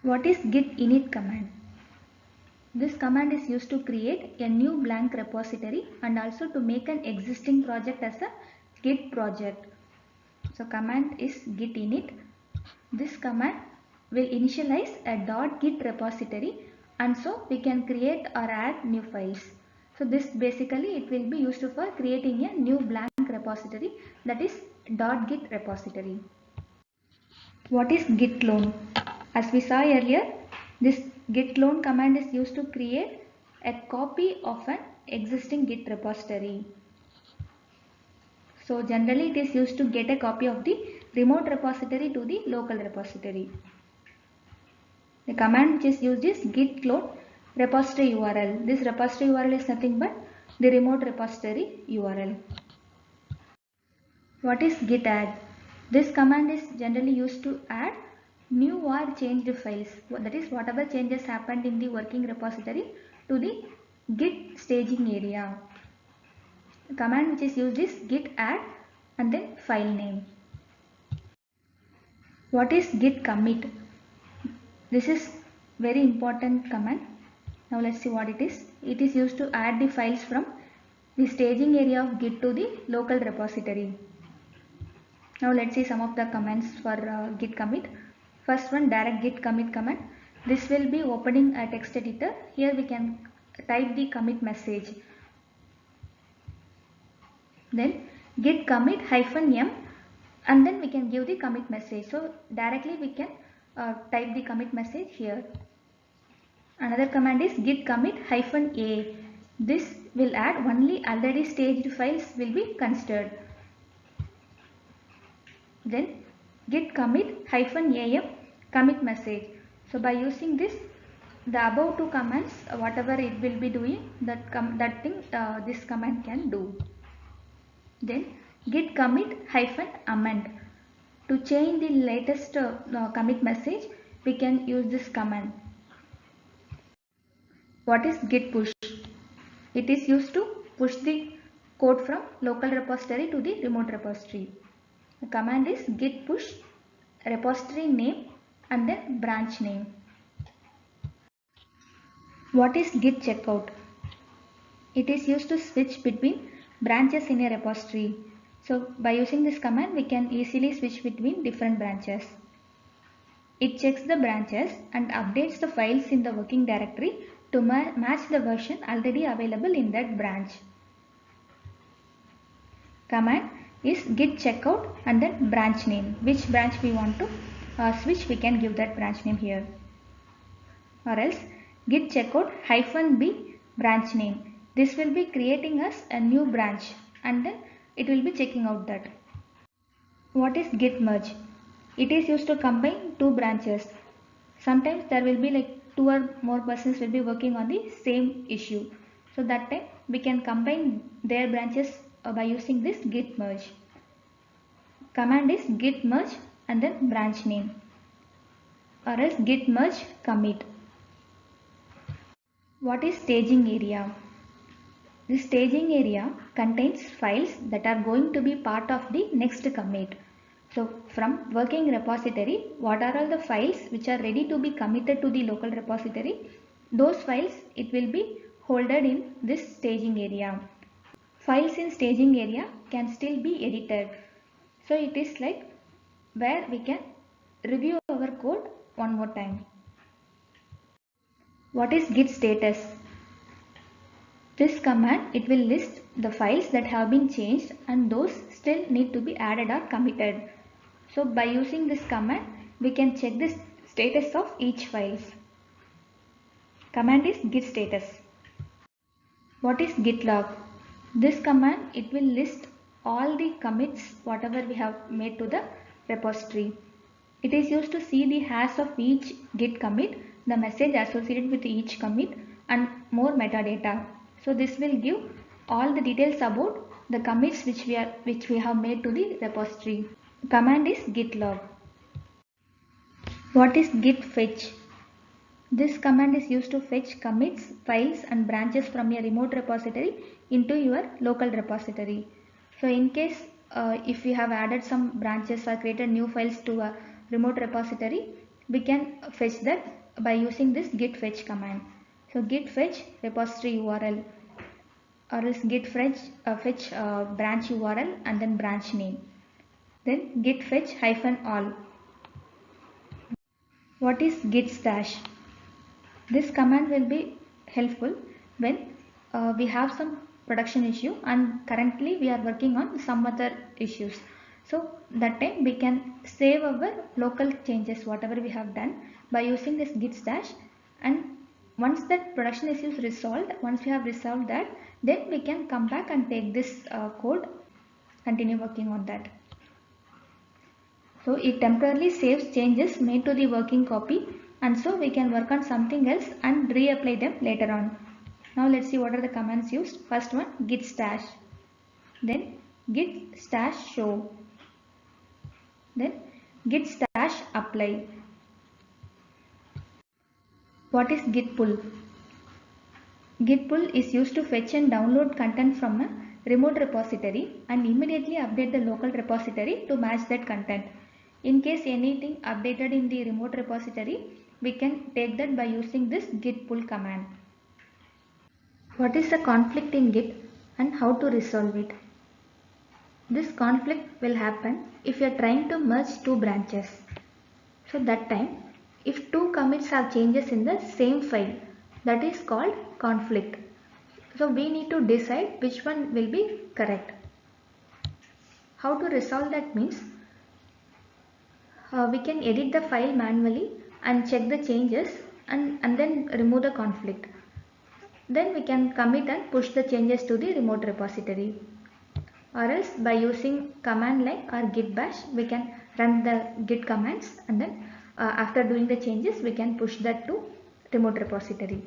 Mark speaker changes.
Speaker 1: What is git init command? This command is used to create a new blank repository and also to make an existing project as a git project. So command is git init. This command will initialize a .git repository, and so we can create or add new files. So this basically it will be used for creating a new blank repository, that is .git repository. What is git clone? As we saw earlier, this git clone command is used to create a copy of an existing git repository. So generally it is used to get a copy of the remote repository to the local repository. The command which is used is git clone repository URL. This repository URL is nothing but the remote repository URL. What is git add? This command is generally used to add new or changed files, that is whatever changes happened in the working repository, to the git staging area. The command which is used is git add and then file name. What is git commit? This is very important command. Now let's see what it is. It is used to add the files from the staging area of git to the local repository. Now let's see some of the commands for git commit. First one, direct git commit command. This will be opening a text editor. Here we can type the commit message. Then git commit -m, and then we can give the commit message. So directly we can type the commit message here. Another command is git commit -a. This will add only already staged files will be considered. Then git commit -am commit message. So by using this, the above two commands, whatever it will be doing, that thing this command can do. Then git commit -amend. To change the latest commit message, we can use this command. What is git push? It is used to push the code from local repository to the remote repository. The command is git push repository name and then branch name. What is git checkout? It is used to switch between branches in a repository. So by using this command, we can easily switch between different branches. It checks the branches and updates the files in the working directory to match the version already available in that branch. Command is git checkout and then branch name. Which branch we want to switch, we can give that branch name here. Or else git checkout -b branch name. This will be creating us a new branch and then it will be checking out that. What is git merge? It is used to combine two branches. Sometimes there will be like two or more persons will be working on the same issue. So that time we can combine their branches by using this git merge. Command is git merge and then branch name, or else git merge commit. What is staging area? This staging area contains files that are going to be part of the next commit. So from working repository, what are all the files which are ready to be committed to the local repository? Those files it will be holded in this staging area. Files in staging area can still be edited. So it is like where we can review our code one more time. What is git status? This command, it will list the files that have been changed and those still need to be added or committed. So by using this command, we can check the status of each files. Command is git status. What is git log? This command, it will list all the commits whatever we have made to the repository. It is used to see the hash of each git commit, the message associated with each commit and more metadata. So this will give all the details about the commits which we have made to the repository. Command is git log. What is git fetch? This command is used to fetch commits, files and branches from your remote repository into your local repository. So in case if you have added some branches or created new files to a remote repository, we can fetch that by using this git fetch command. So git fetch repository URL, or else git fetch branch URL and then branch name. Then git fetch -all. What is git stash? This command will be helpful when we have some production issue and currently we are working on some other issues. So that time we can save our local changes whatever we have done by using this git stash, and once that production issue is resolved, once we have resolved that, then we can come back and take this code, continue working on that. So it temporarily saves changes made to the working copy, and so we can work on something else and reapply them later on. Now let's see what are the commands used. First one, git stash, then git stash show, then git stash apply. What is git pull? Git pull is used to fetch and download content from a remote repository and immediately update the local repository to match that content. In case anything updated in the remote repository, we can take that by using this git pull command. What is a conflict in Git and how to resolve it? This conflict will happen if you are trying to merge two branches. So that time, if two commits have changes in the same file, that is called conflict. So we need to decide which one will be correct. How to resolve that means, we can edit the file manually and check the changes and then remove the conflict. Then we can commit and push the changes to the remote repository. Or else by using command line or git bash, we can run the git commands and then after doing the changes we can push that to remote repository.